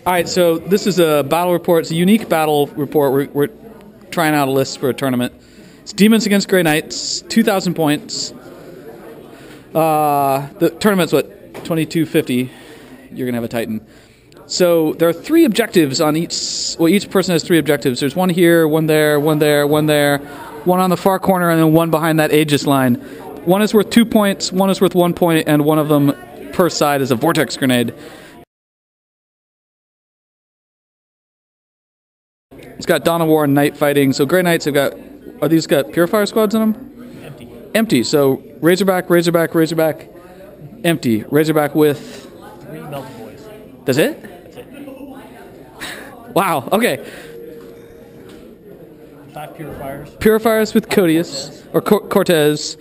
All right, so this is a battle report. It's a unique battle report. We're trying out a list for a tournament. It's Demons against Grey Knights, 2,000 points. The tournament's what, 2250. You're gonna have a Titan. So there are 3 objectives on each. Well, each person has 3 objectives. There's one here, one there, one there, one there, one on the far corner, and then one behind that Aegis line. One is worth 2 points, one is worth 1 point, and one of them per side is a Vortex Grenade. It's got Dawn of War and Night Fighting. So Grey Knights have got. Are these got Purifier squads in them? Empty. Empty. So Razorback, Razorback, Razorback. Empty. Razorback with. 3 Melted Boys. That's it? That's it. Wow. Okay. 5 Purifiers. Purifiers with Codius or Cortez.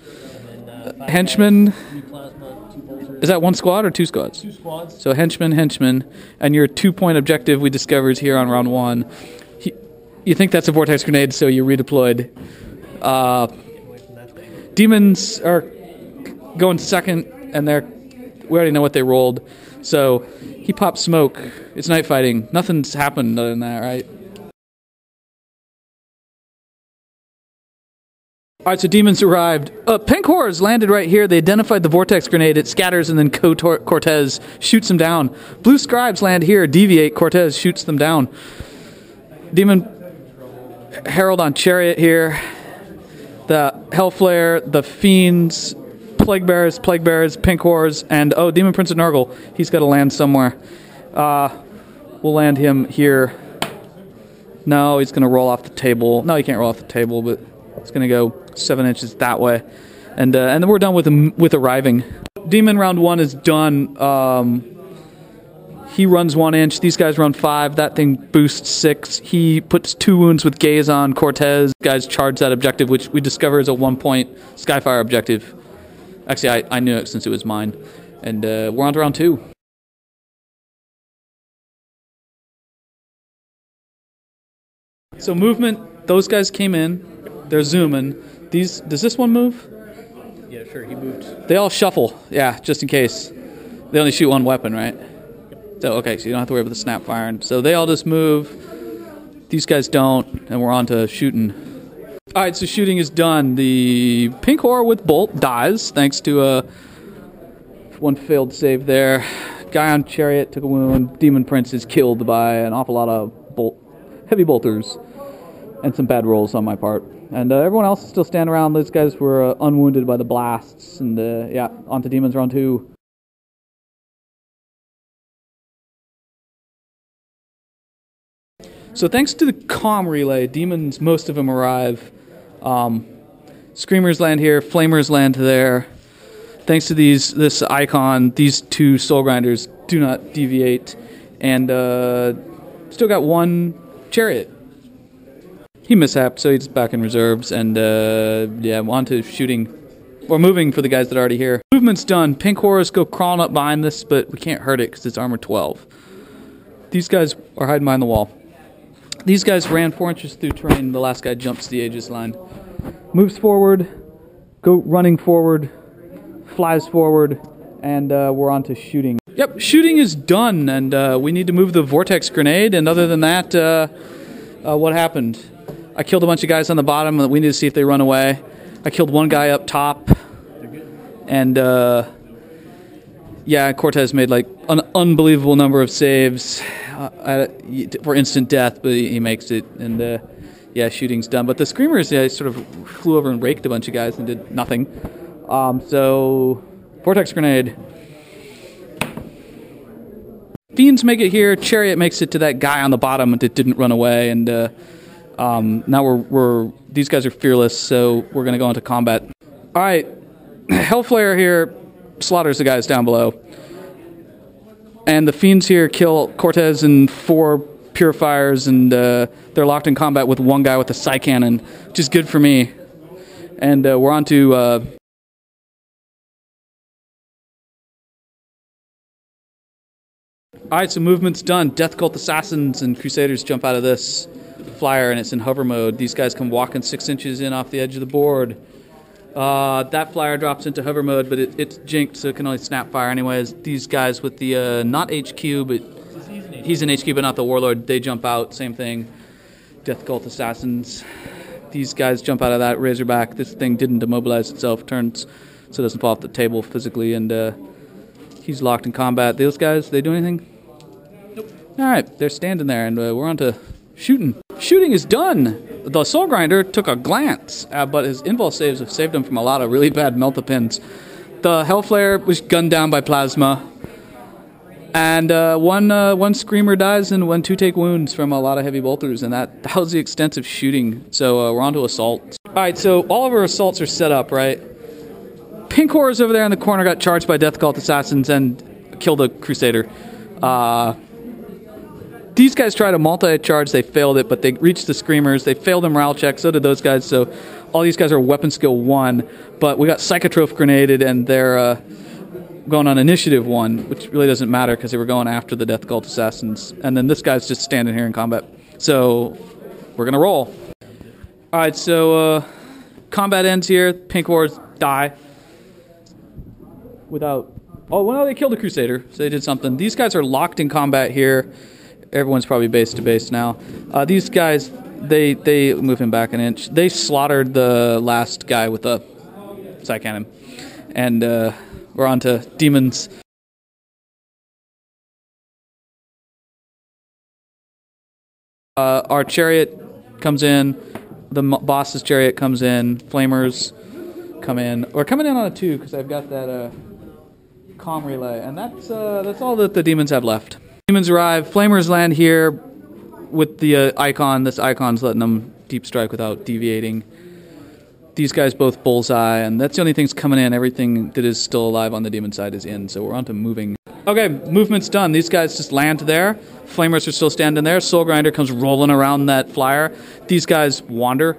And then, Henchman. 3 Plasma, 2 Bolters. Is that 1 squad or 2 squads? 2 squads. So henchman, and your 2-point objective we discovered here on round 1. You think that's a Vortex Grenade, so you redeployed. Get away from that thing. Demons are going second, and we already know what they rolled. So he popped smoke. It's night fighting. Nothing's happened other than that, right? All right, so Demons arrived. Pink Horrors landed right here. They identified the Vortex Grenade. It scatters, and then Cortez shoots them down. Blue Scribes land here. Deviate. Cortez shoots them down. Demon Herald on Chariot here. The Hellflare, the Fiends, Plague Bearers, Pink Horrors, and Demon Prince of Nurgle. He's got to land somewhere. We'll land him here. No, he's going to roll off the table. No, he can't roll off the table, but it's going to go 7 inches that way. And then we're done with arriving. Demon round 1 is done. He runs 1 inch. These guys run 5. That thing boosts 6. He puts 2 wounds with Gaze on Cortez. Guys charge that objective, which we discover is a 1-point Skyfire objective. Actually, I knew it since it was mine. And we're on to round 2. So movement, those guys came in. They're zooming. Does this one move? Yeah, sure, he moved. They all shuffle, yeah, just in case. They only shoot 1 weapon, right? So, okay, so you don't have to worry about the snap firing. So they all just move. These guys don't, and we're on to shooting. All right, so shooting is done. The Pink Horror with Bolt dies, thanks to 1 failed save there. Guy on Chariot took a wound. Demon Prince is killed by an awful lot of heavy bolters and some bad rolls on my part. And everyone else is still standing around. Those guys were unwounded by the blasts. And yeah, on to Demons round 2. So thanks to the comm relay, Demons, most of them arrive. Screamers land here, Flamers land there. Thanks to this icon, these 2 Soul Grinders do not deviate. And still got 1 Chariot. He mishapped, so he's back in reserves. And yeah, on to shooting. We're moving for the guys that are already here. Movement's done. Pink Horrors go crawling up behind this, but we can't hurt it because it's armor 12. These guys are hiding behind the wall. These guys ran 4 inches through terrain. The last guy jumps the Aegis line. Moves forward, running forward, flies forward, and we're on to shooting. Yep, shooting is done, and we need to move the Vortex Grenade, and other than that, what happened? I killed a bunch of guys on the bottom, and we need to see if they run away. I killed 1 guy up top, and yeah, Cortez made like an unbelievable number of saves for instant death, but he makes it, and yeah, shooting's done. But the Screamers sort of flew over and raked a bunch of guys and did nothing. So, Vortex Grenade. Fiends make it here. Chariot makes it to that guy on the bottom that didn't run away, and now these guys are fearless, so we're going to go into combat. All right, Hellflare here slaughters the guys down below. And the Fiends here kill Cortez and 4 Purifiers, and they're locked in combat with 1 guy with a Psy Cannon, which is good for me. And we're on to... all right, so movement's done. Death Cult Assassins and Crusaders jump out of this flyer, and it's in hover mode. These guys come walking 6 inches in off the edge of the board. That flyer drops into hover mode, but it's jinked, so it can only snap fire anyways. These guys with the, not HQ, but He's an HQ, but not the Warlord. They jump out, same thing. Death Cult Assassins. These guys jump out of that Razorback. This thing didn't demobilize itself, turns so it doesn't fall off the table physically, and he's locked in combat. Those guys, they do anything? Nope. Alright, they're standing there, and we're on to shooting. Shooting is done! The Soul Grinder took a glance, but his invul saves have saved him from a lot of really bad melt-a-pins. The Hellflare was gunned down by Plasma. And one Screamer dies and 2 take wounds from a lot of heavy bolters, and that was the extensive shooting. So we're on to assault. Alright, so all of our assaults are set up, right? Pink Horrors over there in the corner got charged by Death Cult Assassins and killed a Crusader. These guys tried a multi-charge, they failed it, but they reached the Screamers. They failed a morale check, so did those guys, so all these guys are weapon skill 1, but we got Psychotroph grenaded, and they're going on initiative 1, which really doesn't matter because they were going after the Death Cult Assassins. And then this guy's just standing here in combat. So we're going to roll. Alright, so combat ends here. Pink Horrors die. Without... Oh, well, they killed a Crusader, so they did something. These guys are locked in combat here. Everyone's probably base to base now. These guys, they move him back an inch. They slaughtered the last guy with a Psy Cannon. And we're on to Daemons. Our chariot comes in. The boss's chariot comes in. Flamers come in. We're coming in on a 2 because I've got that comm relay. And that's all that the Daemons have left. Daemons arrive. Flamers land here with the icon. This icon's letting them deep strike without deviating. These guys both bullseye, and that's the only thing's coming in. Everything that is still alive on the demon side is in, so we're on to moving. Okay, movement's done. These guys just land there. Flamers are still standing there. Soul Grinder comes rolling around that flyer. These guys wander.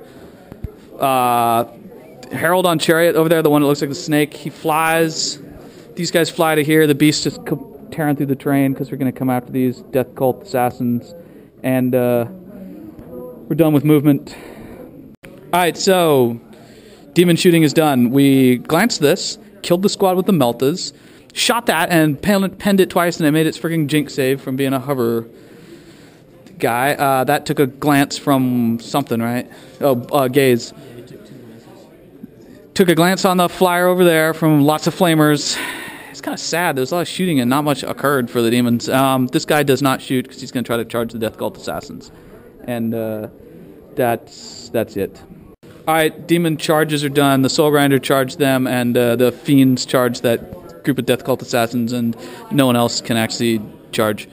Herald on Chariot over there, the one that looks like the snake, he flies. These guys fly to here. The beast just tearing through the terrain because we're going to come after these Death Cult Assassins. And we're done with movement. Alright, so... Demon shooting is done. We glanced this, killed the squad with the Meltas, shot that, and penned it twice, and it made its freaking Jinx save from being a hover guy. That took a glance from something, right? Oh, gaze. Yeah, it took 2 glances. Took a glance on the flyer over there from lots of flamers. It's kind of sad. There's a lot of shooting, and not much occurred for the demons. This guy does not shoot because he's going to try to charge the Death Cult Assassins. And that's it. Alright, demon charges are done. The Soul Grinder charged them, and the Fiends charged that group of Death Cult Assassins, and no one else can actually charge.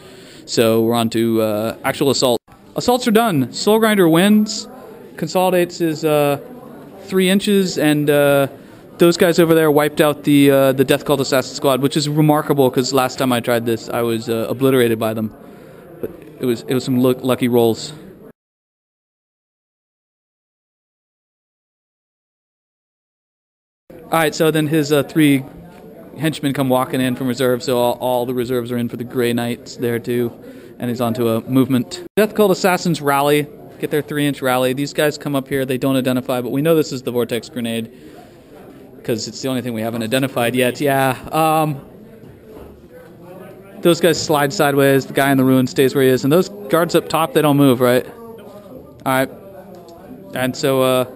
So we're on to actual assault. Assaults are done. Soul Grinder wins, consolidates his 3 inches, and those guys over there wiped out the Death Cult Assassin squad, which is remarkable because last time I tried this, I was obliterated by them. But it was some lucky rolls. Alright, so then his 3 henchmen come walking in from reserve, so all the reserves are in for the Grey Knights there too, and he's onto a movement. Death Cult Assassins rally, get their 3-inch rally. These guys come up here, they don't identify, but we know this is the Vortex Grenade, because it's the only thing we haven't identified yet. Yeah, those guys slide sideways, the guy in the ruin stays where he is, and those guards up top, they don't move, right? Alright, and so,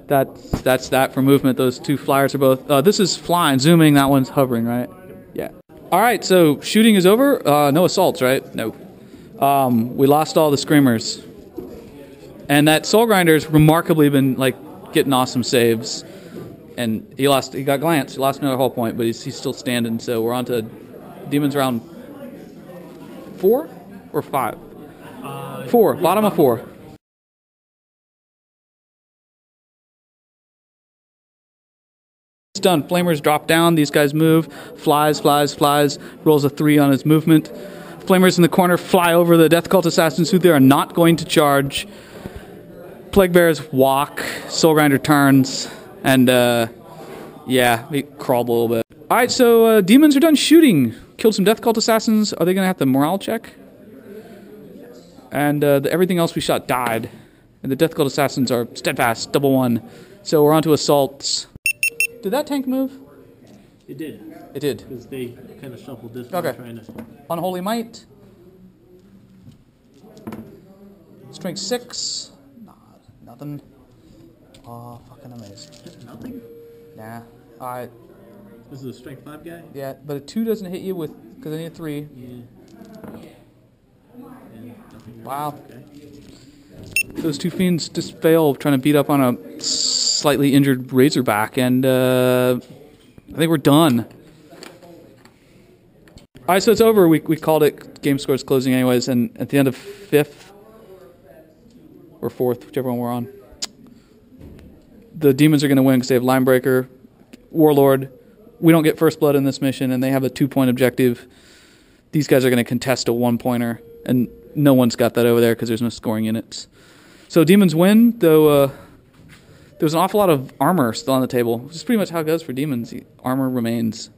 that's that for movement. Those 2 flyers are both... this is flying, zooming, that one's hovering, right? Yeah. Alright, so shooting is over. No assaults, right? No. We lost all the Screamers. And that Soul Grinder's remarkably been, getting awesome saves. And he got glanced. He lost another whole point, but he's still standing. So we're on to Demons round 4 or 5? 4. Bottom of 4. It's done. Flamers drop down. These guys move. Flies. Rolls a 3 on his movement. Flamers in the corner fly over the Death Cult Assassins who they are not going to charge. Plague Bears walk. Soul Grinder turns. And, yeah, we crawled a little bit. Alright, so Demons are done shooting. Killed some Death Cult Assassins. Are they going to have the morale check? And everything else we shot died. And the Death Cult Assassins are steadfast, double 1. So we're on to assaults. Did that tank move? It did. It did. Because they kind of shuffled this okay. trying to... Unholy Might. Strength 6. Nah, nothing. Oh, fucking amazing. Just nothing? Nah. Alright. This is a strength 5 guy? Yeah, but a 2 doesn't hit you with, because I need a 3. Yeah. Nothing. Wow. Okay. Those 2 fiends just fail trying to beat up on a slightly injured Razorback, and I think we're done. Alright, so it's over. We called it. Game score's closing anyways, and at the end of 5th, or 4th, whichever one we're on, the Demons are going to win because they have Linebreaker, Warlord. We don't get First Blood in this mission, and they have a 2-point objective. These guys are going to contest a 1-pointer, and no one's got that over there because there's no scoring units. So Demons win, though there's an awful lot of armor still on the table, which is pretty much how it goes for Demons. Armor remains.